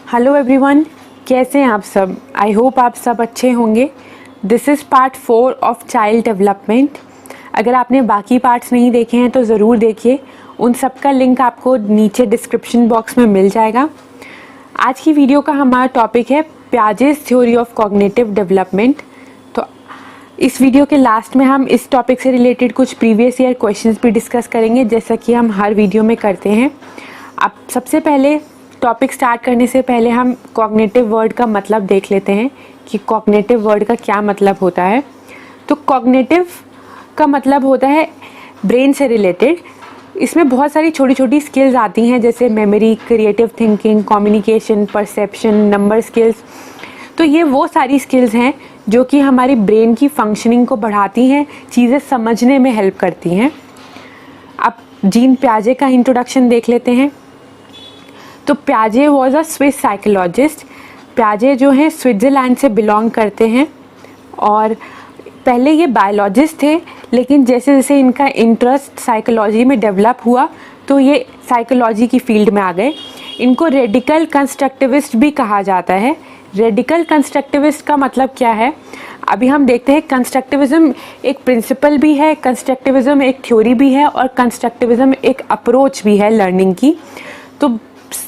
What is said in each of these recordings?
Hello everyone, कैसे हैं आप सब। आई होप आप सब अच्छे होंगे। This is part 4 of child development. अगर आपने बाकी पार्ट्स नहीं देखे हैं तो ज़रूर देखिए, उन सब का लिंक आपको नीचे डिस्क्रिप्शन बॉक्स में मिल जाएगा। आज की वीडियो का हमारा टॉपिक है Piaget's theory of cognitive development. तो इस वीडियो के लास्ट में हम इस टॉपिक से रिलेटेड कुछ प्रीवियस ईयर क्वेश्चंस भी डिस्कस करेंगे, जैसा कि हम हर वीडियो में करते हैं। अब सबसे पहले टॉपिक स्टार्ट करने से पहले हम कॉग्निटिव वर्ड का मतलब देख लेते हैं कि कॉग्निटिव वर्ड का क्या मतलब होता है। तो कॉग्निटिव का मतलब होता है ब्रेन से रिलेटेड। इसमें बहुत सारी छोटी छोटी स्किल्स आती हैं, जैसे memory, creative thinking, communication, perception, number skills. तो ये वो सारी स्किल्स हैं जो कि हमारी ब्रेन की फंक्शनिंग को बढ़ाती हैं, चीज़ें समझने में हेल्प करती हैं। अब जीन पियाजे का इंट्रोडक्शन देख लेते हैं। तो पियाजे वॉज अ स्विस साइकोलॉजिस्ट। पियाजे जो हैं स्विट्ज़रलैंड से बिलोंग करते हैं और पहले ये बायोलॉजिस्ट थे, लेकिन जैसे जैसे इनका इंटरेस्ट साइकोलॉजी में डेवलप हुआ तो ये साइकोलॉजी की फील्ड में आ गए। इनको रेडिकल कंस्ट्रक्टिविस्ट भी कहा जाता है। रेडिकल कंस्ट्रक्टिविस्ट का मतलब क्या है, अभी हम देखते हैं। कंस्ट्रक्टिविज़म एक प्रिंसिपल भी है, कंस्ट्रक्टिविज़म एक थ्योरी भी है और कंस्ट्रक्टिविज़म एक अप्रोच भी है लर्निंग की। तो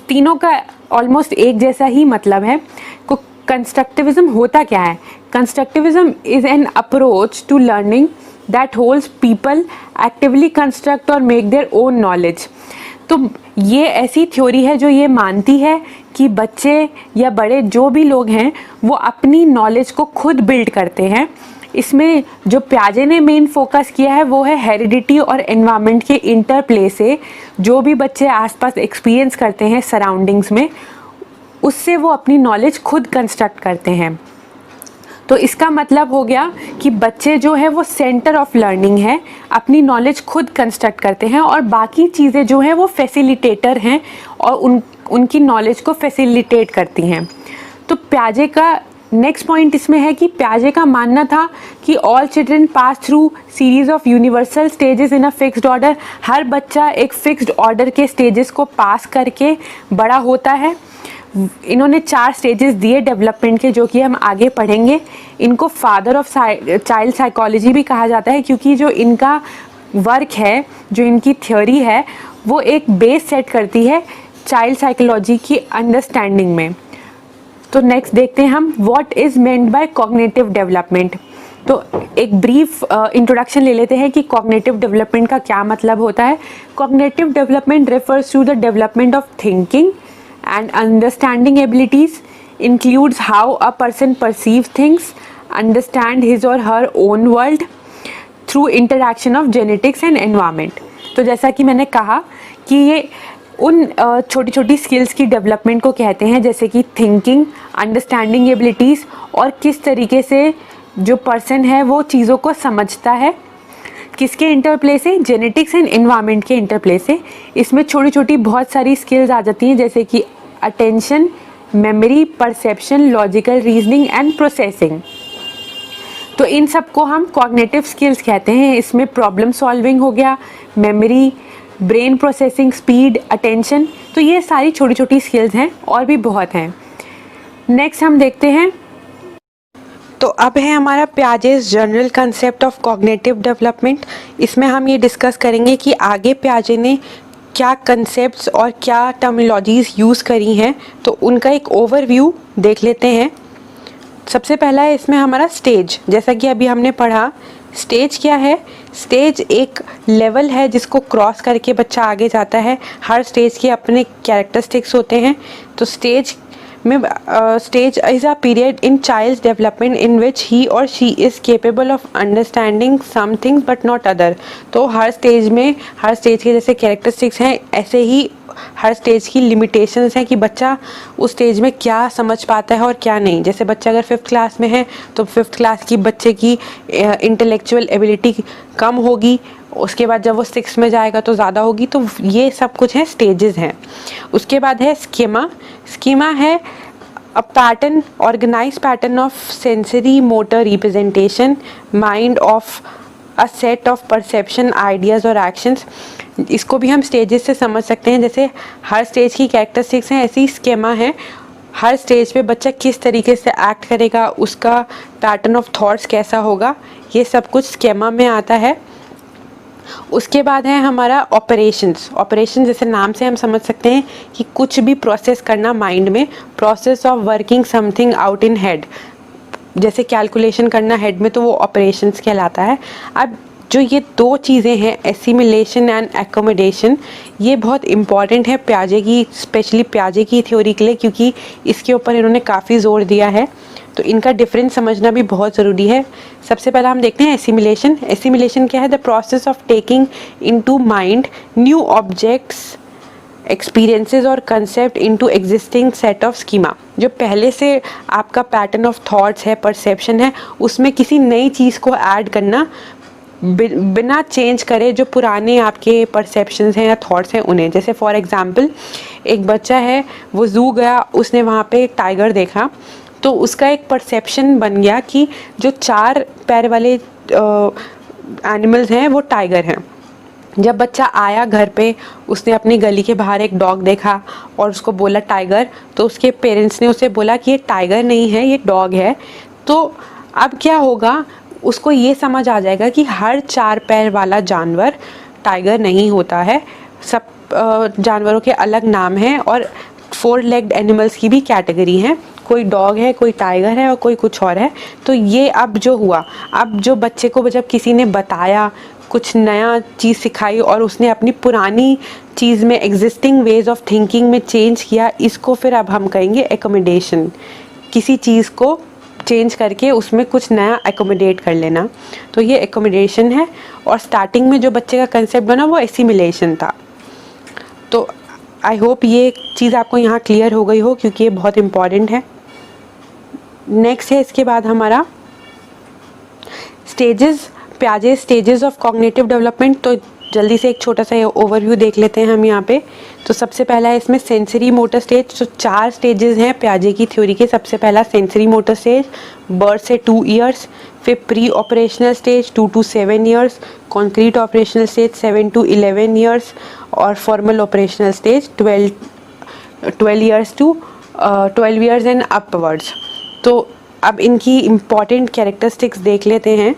तीनों का ऑलमोस्ट एक जैसा ही मतलब है। कंस्ट्रक्टिविज़म होता क्या है? Constructivism is an approach to learning that holds people actively construct और मेक देयर ओन नॉलेज। तो ये ऐसी थ्योरी है जो ये मानती है कि बच्चे या बड़े जो भी लोग हैं वो अपनी नॉलेज को खुद बिल्ड करते हैं। इसमें जो पियाजे ने मेन फोकस किया है वो है हेरिडिटी और एनवायरनमेंट के इंटरप्ले से जो भी बच्चे आसपास एक्सपीरियंस करते हैं सराउंडिंग्स में, उससे वो अपनी नॉलेज खुद कंस्ट्रक्ट करते हैं। तो इसका मतलब हो गया कि बच्चे जो है वो सेंटर ऑफ लर्निंग है, अपनी नॉलेज खुद कंस्ट्रक्ट करते हैं और बाकी चीज़ें जो हैं वो फैसिलिटेटर हैं और उनकी नॉलेज को फैसिलिटेट करती हैं। तो पियाजे का नेक्स्ट पॉइंट इसमें है कि पियाजे का मानना था कि all children pass through series of universal stages in a fixed order. हर बच्चा एक फिक्स्ड ऑर्डर के स्टेजेस को पास करके बड़ा होता है। इन्होंने 4 स्टेजेस दिए डेवलपमेंट के, जो कि हम आगे पढ़ेंगे। इनको फादर ऑफ चाइल्ड साइकोलॉजी भी कहा जाता है, क्योंकि जो इनका वर्क है, जो इनकी थ्योरी है, वो एक बेस सेट करती है चाइल्ड साइकोलॉजी की अंडरस्टैंडिंग में। तो नेक्स्ट देखते हैं हम what is meant by cognitive development. तो एक ब्रीफ इंट्रोडक्शन ले लेते हैं कि कॉग्निटिव डेवलपमेंट का क्या मतलब होता है। Cognitive development refers to the development of thinking and understanding abilities, includes how a person perceives things, understand his or her own world through interaction of genetics and environment। तो जैसा कि मैंने कहा कि ये उन छोटी छोटी स्किल्स की डेवलपमेंट को कहते हैं, जैसे कि थिंकिंग, अंडरस्टैंडिंग एबिलिटीज़ और किस तरीके से जो पर्सन है वो चीज़ों को समझता है, किसके इंटरप्ले से, जेनेटिक्स एंड एनवायरनमेंट के इंटरप्ले से। इसमें छोटी छोटी बहुत सारी स्किल्स आ जाती हैं, जैसे कि attention, memory, perception, logical reasoning and processing. तो इन सब को हम कॉग्निटिव स्किल्स कहते हैं। इसमें प्रॉब्लम सॉल्विंग हो गया, memory, brain processing speed, attention. तो ये सारी छोटी छोटी स्किल्स हैं और भी बहुत हैं। नेक्स्ट हम देखते हैं। तो अब है हमारा Piaget's general concept of cognitive development. इसमें हम ये डिस्कस करेंगे कि आगे पियाजे ने क्या कंसेप्ट्स और क्या टर्मिनोलॉजीज़ यूज़ करी हैं, तो उनका एक ओवरव्यू देख लेते हैं। सबसे पहला है इसमें हमारा स्टेज। जैसा कि अभी हमने पढ़ा, स्टेज क्या है? स्टेज एक लेवल है जिसको क्रॉस करके बच्चा आगे जाता है। हर स्टेज के अपने कैरेक्टरिस्टिक्स होते हैं। तो stage is a period in child's development in which he or she is capable of understanding some things but not other। तो हर स्टेज के जैसे कैरेक्टरिस्टिक्स हैं, ऐसे ही हर स्टेज की लिमिटेशंस हैं कि बच्चा उस स्टेज में क्या समझ पाता है और क्या नहीं। जैसे बच्चा अगर 5th क्लास में है तो 5th क्लास की बच्चे की इंटेलेक्चुअल एबिलिटी कम होगी, उसके बाद जब वो 6th में जाएगा तो ज़्यादा होगी। तो ये सब कुछ है, स्टेजेस हैं। उसके बाद है स्कीमा। स्कीमा है a pattern, organise pattern of sensory motor representation mind of a set of perception, ideas और एक्शंस। इसको भी हम स्टेजेस से समझ सकते हैं। जैसे हर स्टेज की कैरेक्टरिस्टिक्स हैं, ऐसी स्कीमा है। हर स्टेज पे बच्चा किस तरीके से एक्ट करेगा, उसका पैटर्न ऑफ थॉट्स कैसा होगा, ये सब कुछ स्केमा में आता है। उसके बाद है हमारा ऑपरेशंस। ऑपरेशन जैसे नाम से हम समझ सकते हैं कि कुछ भी प्रोसेस करना माइंड में, process of working something out in head, जैसे कैलकुलेशन करना हेड में, तो वो ऑपरेशंस कहलाता है। अब जो ये दो चीज़ें हैं, एसिमिलेशन एंड एकोमोडेशन, ये बहुत इंपॉर्टेंट है प्याजे की, स्पेशली प्याजे की थ्योरी के लिए, क्योंकि इसके ऊपर इन्होंने काफ़ी जोर दिया है। तो इनका डिफरेंस समझना भी बहुत ज़रूरी है। सबसे पहला हम देखते हैं एसिमिलेशन। एसिमिलेशन क्या है? The process of taking into mind new objects, experiences और concept into existing set of schema. जो पहले से आपका पैटर्न ऑफ थॉट्स है, परसेप्शन है, उसमें किसी नई चीज़ को ऐड करना बिना चेंज करे जो पुराने आपके परसेप्शंस हैं या थॉट्स हैं उन्हें। जैसे फॉर एग्जांपल एक बच्चा है, वो ज़ू गया, उसने वहाँ पे एक टाइगर देखा, तो उसका एक परसेप्शन बन गया कि जो 4 पैर वाले एनिमल्स हैं वो टाइगर हैं। जब बच्चा आया घर पे, उसने अपनी गली के बाहर एक डॉग देखा और उसको बोला टाइगर, तो उसके पेरेंट्स ने उसे बोला कि ये टाइगर नहीं है, ये डॉग है। तो अब क्या होगा, उसको ये समझ आ जाएगा कि हर 4 पैर वाला जानवर टाइगर नहीं होता है, सब जानवरों के अलग नाम हैं और 4 लेग्ड एनिमल्स की भी कैटेगरी है, कोई डॉग है, कोई टाइगर है और कोई कुछ और है। तो ये अब जो हुआ, अब जो बच्चे को जब किसी ने बताया, कुछ नया चीज़ सिखाई और उसने अपनी पुरानी चीज़ में, एग्जिस्टिंग वेज ऑफ थिंकिंग में चेंज किया, इसको फिर अब हम कहेंगे एकोमोडेशन। किसी चीज़ को चेंज करके उसमें कुछ नया एकोमोडेट कर लेना, तो ये एकोमोडेशन है। और स्टार्टिंग में जो बच्चे का कंसेप्ट बना वो एसिमिलेशन था। तो आई होप ये चीज़ आपको यहाँ क्लियर हो गई हो, क्योंकि ये बहुत इम्पॉर्टेंट है। नेक्स्ट है इसके बाद हमारा स्टेजेस, प्याजे स्टेजेस ऑफ कॉग्निटिव डेवलपमेंट। तो जल्दी से एक छोटा सा ओवरव्यू देख लेते हैं हम यहाँ पे। तो सबसे पहला है इसमें सेंसरी मोटर स्टेज। तो 4 स्टेजेस हैं प्याजे की थ्योरी के। सबसे पहला सेंसरी मोटर स्टेज, बर्थ से 2 ईयर्स, फिर pre operational stage 2 to 7 years, concrete operational stage 7 to 11 years और formal operational stage 12 years and upwards. तो अब इनकी इम्पॉर्टेंट कैरेक्टरिस्टिक्स देख लेते हैं।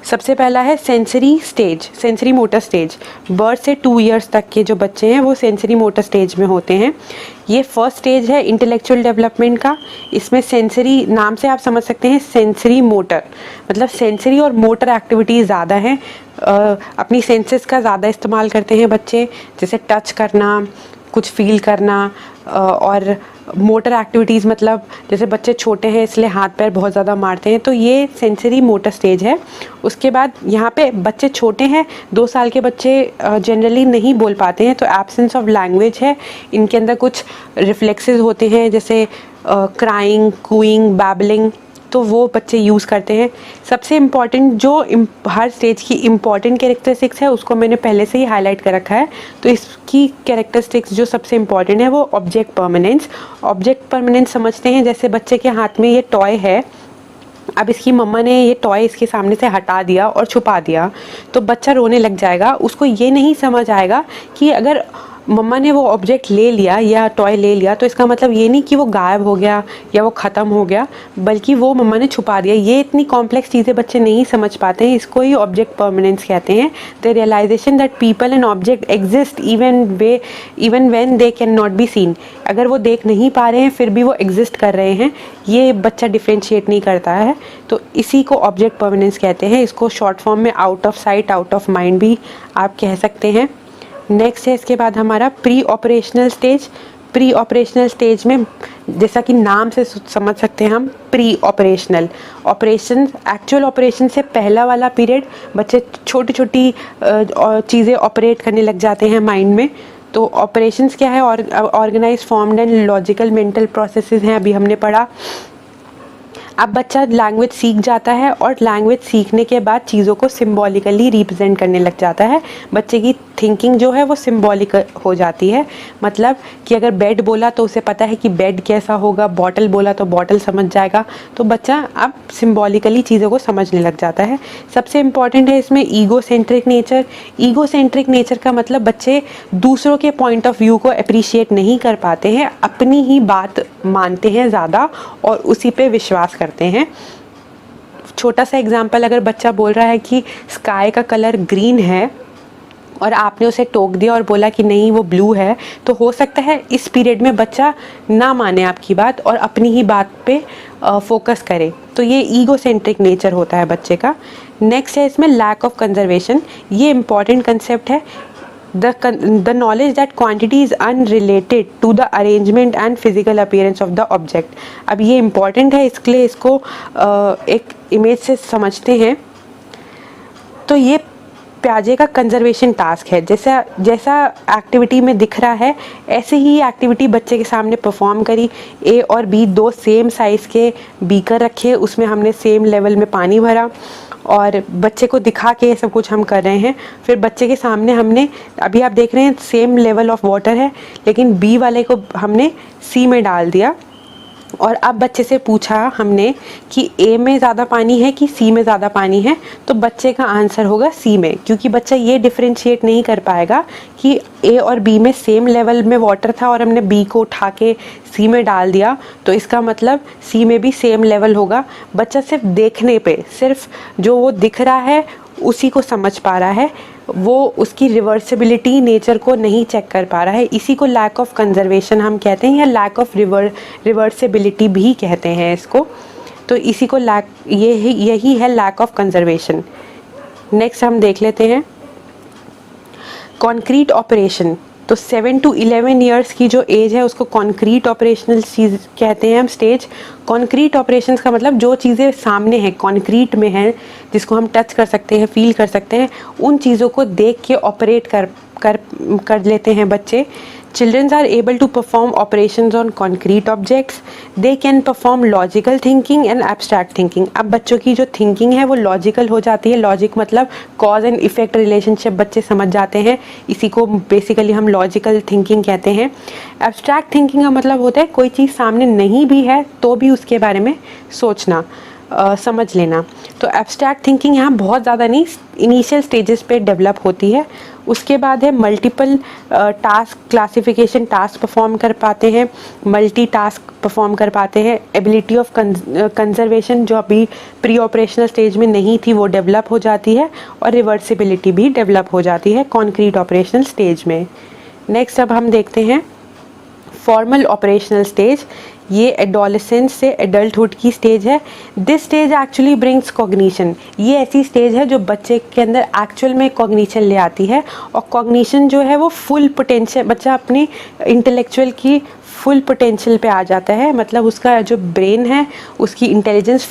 सबसे पहला है sensory stage, sensory motor stage. Birth से 2 ईयर्स तक के जो बच्चे हैं वो सेंसरी मोटर स्टेज में होते हैं। ये फर्स्ट स्टेज है इंटेलेक्चुअल डेवलपमेंट का। इसमें सेंसरी, नाम से आप समझ सकते हैं सेंसरी मोटर, मतलब सेंसरी और मोटर एक्टिविटीज़ ज़्यादा हैं। अपनी सेंसेस का ज़्यादा इस्तेमाल करते हैं बच्चे, जैसे टच करना, कुछ फील करना, और मोटर एक्टिविटीज़ मतलब जैसे बच्चे छोटे हैं इसलिए हाथ पैर बहुत ज़्यादा मारते हैं, तो ये सेंसरी मोटर स्टेज है। उसके बाद यहाँ पे बच्चे छोटे हैं, 2 साल के बच्चे जनरली नहीं बोल पाते हैं, तो एब्सेंस ऑफ लैंग्वेज है। इनके अंदर कुछ रिफ्लेक्सेस होते हैं, जैसे क्राइंग, कूइंग, बैबलिंग, तो वो बच्चे यूज़ करते हैं। सबसे इम्पॉर्टेंट जो हर स्टेज की इम्पॉर्टेंट कैरेक्टरिस्टिक्स है उसको मैंने पहले से ही हाईलाइट कर रखा है। तो इसकी कैरेक्टरिस्टिक्स जो सबसे इम्पॉर्टेंट है वो ऑब्जेक्ट परमानेंस। ऑब्जेक्ट परमानेंस समझते हैं, जैसे बच्चे के हाथ में ये टॉय है, अब इसकी मम्मा ने ये टॉय इसके सामने से हटा दिया और छुपा दिया, तो बच्चा रोने लग जाएगा। उसको ये नहीं समझ आएगा कि अगर मम्मा ने वो ऑब्जेक्ट ले लिया या टॉय ले लिया तो इसका मतलब ये नहीं कि वो गायब हो गया या वो ख़त्म हो गया, बल्कि वो मम्मा ने छुपा दिया। ये इतनी कॉम्प्लेक्स चीज़ें बच्चे नहीं समझ पाते हैं, इसको ही ऑब्जेक्ट परमानेंस कहते हैं। The realisation that people and object exist even when they can not be seen. अगर वो देख नहीं पा रहे हैं फिर भी वो एग्जिस्ट कर रहे हैं, ये बच्चा डिफ्रेंशिएट नहीं करता है, तो इसी को ऑब्जेक्ट परमानेंस कहते हैं। इसको शॉर्ट फॉर्म में out of site, out of mind भी आप कह सकते हैं। नेक्स्ट है इसके बाद हमारा pre operational stage. Pre operational stage में जैसा कि नाम से समझ सकते हैं हम, pre operational, operation, actual operation से पहला वाला पीरियड, बच्चे छोटी छोटी चीज़ें ऑपरेट करने लग जाते हैं माइंड में। तो ऑपरेशंस क्या है? Organise, formed and logical mental processes हैं, अभी हमने पढ़ा। अब बच्चा लैंग्वेज सीख जाता है और लैंग्वेज सीखने के बाद चीज़ों को सिम्बॉलिकली रिप्रेजेंट करने लग जाता है। बच्चे की थिंकिंग जो है वो सिम्बॉलिक हो जाती है, मतलब कि अगर बेड बोला तो उसे पता है कि बेड कैसा होगा, बॉटल बोला तो बॉटल समझ जाएगा। तो बच्चा अब सिम्बॉलिकली चीज़ों को समझने लग जाता है। सबसे इम्पॉर्टेंट है इसमें ego centric nature. Ego centric nature का मतलब बच्चे दूसरों के पॉइंट ऑफ व्यू को अप्रिशिएट नहीं कर पाते हैं, अपनी ही बात मानते हैं ज़्यादा और उसी पे विश्वास करते हैं। छोटा सा एग्जांपल, अगर बच्चा बोल रहा है कि स्काई का कलर ग्रीन है और आपने उसे टोक दिया और बोला कि नहीं वो ब्लू है, तो हो सकता है इस पीरियड में बच्चा ना माने आपकी बात और अपनी ही बात पे फोकस करे। तो ये ईगो सेंट्रिक नेचर होता है बच्चे का। नेक्स्ट है इसमें लैक ऑफ कंजर्वेशन। ये इम्पॉर्टेंट कंसेप्ट है। The knowledge that quantity is unrelated to the arrangement and physical appearance of the object। अब ये इम्पॉर्टेंट है, इसके लिए इसको एक इमेज से समझते हैं। तो ये प्याजे का कंजर्वेशन टास्क है। जैसा एक्टिविटी में दिख रहा है ऐसे ही एक्टिविटी बच्चे के सामने परफॉर्म करी। ए और बी दो सेम साइज़ के बीकर रखे, उसमें हमने सेम लेवल में पानी भरा और बच्चे को दिखा के सब कुछ हम कर रहे हैं। फिर बच्चे के सामने हमने, अभी आप देख रहे हैं सेम लेवल ऑफ वाटर है, लेकिन बी वाले को हमने सी में डाल दिया और अब बच्चे से पूछा हमने कि ए में ज़्यादा पानी है कि सी में ज़्यादा पानी है, तो बच्चे का आंसर होगा सी में, क्योंकि बच्चा ये डिफरेंशिएट नहीं कर पाएगा कि ए और बी में सेम लेवल में वाटर था और हमने बी को उठा के सी में डाल दिया, तो इसका मतलब सी में भी सेम लेवल होगा। बच्चा सिर्फ देखने पे, सिर्फ जो वो दिख रहा है उसी को समझ पा रहा है, वो उसकी रिवर्सिबिलिटी नेचर को नहीं चेक कर पा रहा है। इसी को लैक ऑफ कंजर्वेशन हम कहते हैं, या लैक ऑफ रिवर्सिबिलिटी भी कहते हैं इसको। तो इसी को यही है लैक ऑफ कंजर्वेशन। नेक्स्ट हम देख लेते हैं कॉन्क्रीट ऑपरेशन। तो 7 to 11 ईयर्स की जो एज है उसको कॉन्क्रीट ऑपरेशनल चीज़ कहते हैं हम, स्टेज। कॉन्क्रीट ऑपरेशंस का मतलब जो चीज़ें सामने हैं, कॉन्क्रीट में हैं, जिसको हम टच कर सकते हैं, फील कर सकते हैं, उन चीज़ों को देख के ऑपरेट कर लेते हैं बच्चे। Children are able to perform operations on concrete objects. They can perform logical thinking and abstract thinking। अब बच्चों की जो thinking है वो logical हो जाती है। लॉजिक मतलब cause and effect relationship बच्चे समझ जाते हैं, इसी को बेसिकली हम logical thinking कहते हैं। abstract thinking का मतलब होता है कोई चीज़ सामने नहीं भी है तो भी उसके बारे में सोचना, समझ लेना। तो एब्स्ट्रैक्ट थिंकिंग यहाँ बहुत ज़्यादा नहीं, इनिशियल स्टेजेस पे डेवलप होती है। उसके बाद है multiple task classification, task perform कर पाते हैं, मल्टी टास्क परफॉर्म कर पाते हैं। एबिलिटी ऑफ कंजर्वेशन जो अभी प्री ऑपरेशनल स्टेज में नहीं थी वो डेवलप हो जाती है, और रिवर्सिबिलिटी भी डेवलप हो जाती है कॉन्क्रीट ऑपरेशनल स्टेज में। नेक्स्ट अब हम देखते हैं फॉर्मल ऑपरेशनल स्टेज। ये एडोलेसेंस से एडल्टहुड की स्टेज है। This stage actually brings cognition. ये ऐसी स्टेज है जो बच्चे के अंदर एक्चुअल में कॉग्निशन ले आती है, और कॉग्निशन जो है वो फुल पोटेंशियल, बच्चा अपनी इंटेलेक्चुअल की फुल पोटेंशियल पे आ जाता है, मतलब उसका जो ब्रेन है उसकी इंटेलिजेंस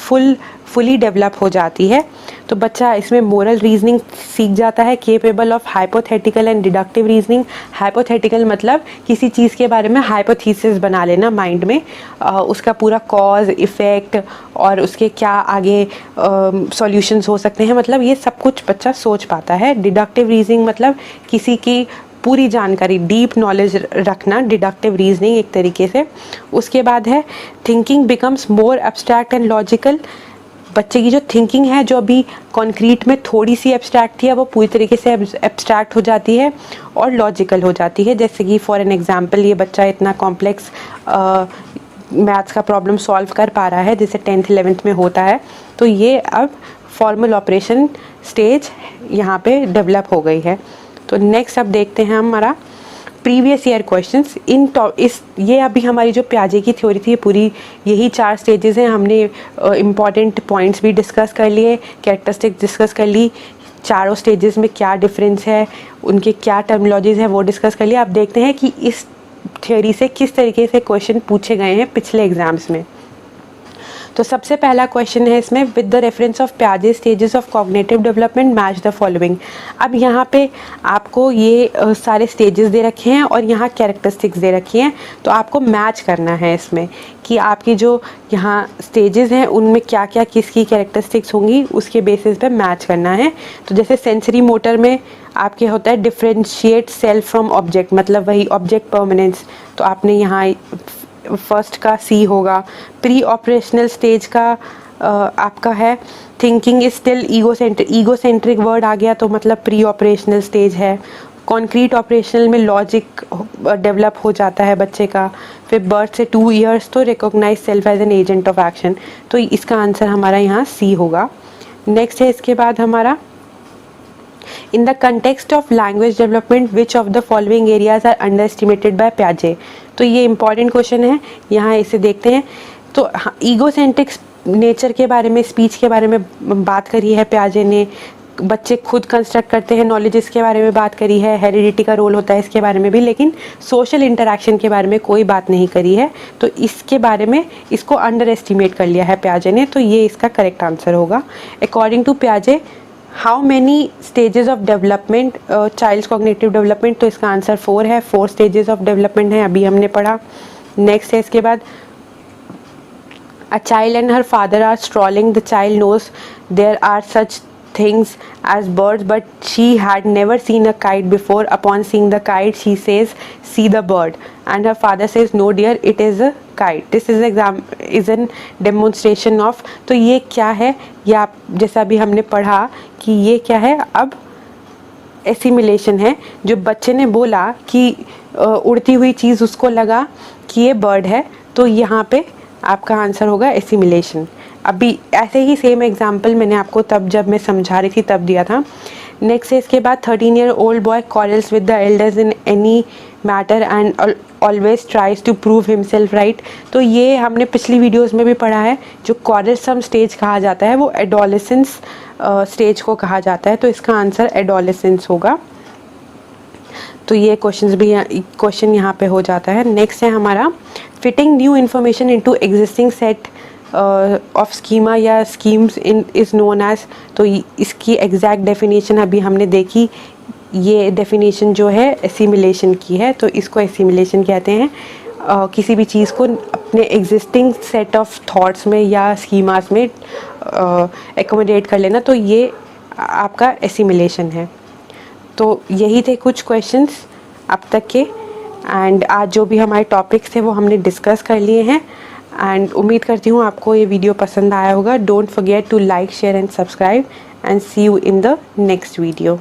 फुली डेवलप हो जाती है। तो बच्चा इसमें मोरल रीजनिंग सीख जाता है, capable of hypothetical and deductive reasoning. Hypothetical मतलब किसी चीज़ के बारे में हाइपोथेसिस बना लेना माइंड में, उसका पूरा कॉज इफ़ेक्ट और उसके क्या आगे सॉल्यूशंस हो सकते हैं, मतलब ये सब कुछ बच्चा सोच पाता है। डिडक्टिव रीजनिंग मतलब किसी की पूरी जानकारी, डीप नॉलेज रखना, डिडक्टिव रीजनिंग एक तरीके से। उसके बाद है thinking becomes more abstract and logical. बच्चे की जो थिंकिंग है, जो अभी कॉन्क्रीट में थोड़ी सी एब्स्ट्रैक्ट थी, वो पूरी तरीके से एब्स्ट्रैक्ट हो जाती है और लॉजिकल हो जाती है। जैसे कि फॉर एन एग्जांपल, ये बच्चा इतना कॉम्प्लेक्स मैथ्स का प्रॉब्लम सॉल्व कर पा रहा है जैसे 10th 11th में होता है, तो ये अब फॉर्मल ऑपरेशन स्टेज यहाँ पे डेवलप हो गई है। तो नेक्स्ट अब देखते हैं हमारा प्रीवियस ईयर क्वेश्चंस। ये अभी हमारी जो प्याजे की थ्योरी थी, पूरी यही 4 स्टेजेस हैं। हमने इम्पॉर्टेंट पॉइंट्स भी डिस्कस कर लिए, कैरेक्टरिस्टिक्स डिस्कस कर ली, चारों स्टेजेस में क्या डिफरेंस है, उनके क्या टर्मिनोलॉजीज है वो डिस्कस कर लिया। अब देखते हैं कि इस थ्योरी से किस तरीके से क्वेश्चन पूछे गए हैं पिछले एग्जाम्स में। तो सबसे पहला क्वेश्चन है इसमें, विद द रेफरेंस ऑफ पियाजे stages of cognitive development match the following. अब यहाँ पे आपको ये सारे स्टेजेस दे रखे हैं और यहाँ कैरेक्टरिस्टिक्स दे रखी हैं, तो आपको मैच करना है इसमें कि आपकी जो यहाँ स्टेजेस हैं उनमें क्या क्या किसकी कैरेक्टरिस्टिक्स होंगी, उसके बेसिस पे मैच करना है। तो जैसे सेंसरी मोटर में आपके होता है डिफ्रेंशिएट सेल्फ फ्रॉम ऑब्जेक्ट, मतलब वही ऑब्जेक्ट परमानेंस, तो आपने यहाँ फर्स्ट का सी होगा। प्री ऑपरेशनल स्टेज का आपका है thinking is still egocentric word आ गया, तो मतलब प्री ऑपरेशनल स्टेज है। कॉन्क्रीट ऑपरेशनल में लॉजिक डेवलप हो जाता है बच्चे का। फिर बर्थ से 2 इयर्स तो recognise self as an agent of action, तो इसका आंसर हमारा यहाँ सी होगा। नेक्स्ट है इसके बाद हमारा, in the context of language development which of the following areas are underestimated by पियाजे। तो ये इंपॉर्टेंट क्वेश्चन है, यहाँ इसे देखते हैं। तो ईगोसेंट्रिक नेचर के बारे में, स्पीच के बारे में बात करी है पियाजे ने। बच्चे खुद कंस्ट्रक्ट करते हैं नॉलेज, इसके बारे में बात करी है। हेरिडिटी का रोल होता है इसके बारे में भी, लेकिन सोशल इंटरेक्शन के बारे में कोई बात नहीं करी है। तो इसके बारे में इसको अंडर एस्टिमेट कर लिया है पियाजे ने, तो ये इसका करेक्ट आंसर होगा। अकॉर्डिंग टू पियाजे, how many stages of development child cognitive development, तो इसका आंसर 4 है। 4 स्टेजेस ऑफ डेवलपमेंट है, अभी हमने पढ़ा। नेक्स्ट है इसके बाद, a child and her father are strolling, the child knows there are such things as birds but she had never seen a kite before. Upon seeing the kite she says, see the bird, and her father says, no dear, it is a kite. This is an demonstration of, तो ये क्या है, ये आप जैसा भी हमने पढ़ा कि ये क्या है, अब एसिमिलेशन है। जो बच्चे ने बोला कि उड़ती हुई चीज़ उसको लगा कि ये बर्ड है, तो यहाँ पे आपका आंसर होगा एसिमिलेशन। अभी ऐसे ही सेम एग्जाम्पल मैंने आपको तब जब मैं समझा रही थी तब दिया था। नेक्स्ट है इसके बाद, 13 year old boy quarrels with the elders in any matter and always tries to prove himself right. तो ये हमने पिछली वीडियोस में भी पढ़ा है। जो क्वारलसम स्टेज कहा जाता है वो एडोलेसेंस स्टेज को कहा जाता है, तो इसका आंसर एडोलेसेंस होगा। तो ये क्वेश्चन यहाँ पे हो जाता है। नेक्स्ट है हमारा, fitting new information into existing set of schema या schemes in is known as. तो इसकी एग्जैक्ट डेफिनेशन अभी हमने देखी। ये डेफिनेशन जो है एसिमिलेशन की है, तो इसको एसिमिलेशन कहते हैं। किसी भी चीज़ को अपने एग्जिस्टिंग सेट ऑफ थॉट्स में या स्कीमास में एकोमोडेट कर लेना, तो ये आपका एसिमिलेशन है। तो यही थे कुछ क्वेश्चंस अब तक के, एंड आज जो भी हमारे टॉपिक्स थे वो हमने डिस्कस कर लिए हैं। एंड उम्मीद करती हूँ आपको ये वीडियो पसंद आया होगा। Don't forget to like, share and subscribe, and see you in the next video.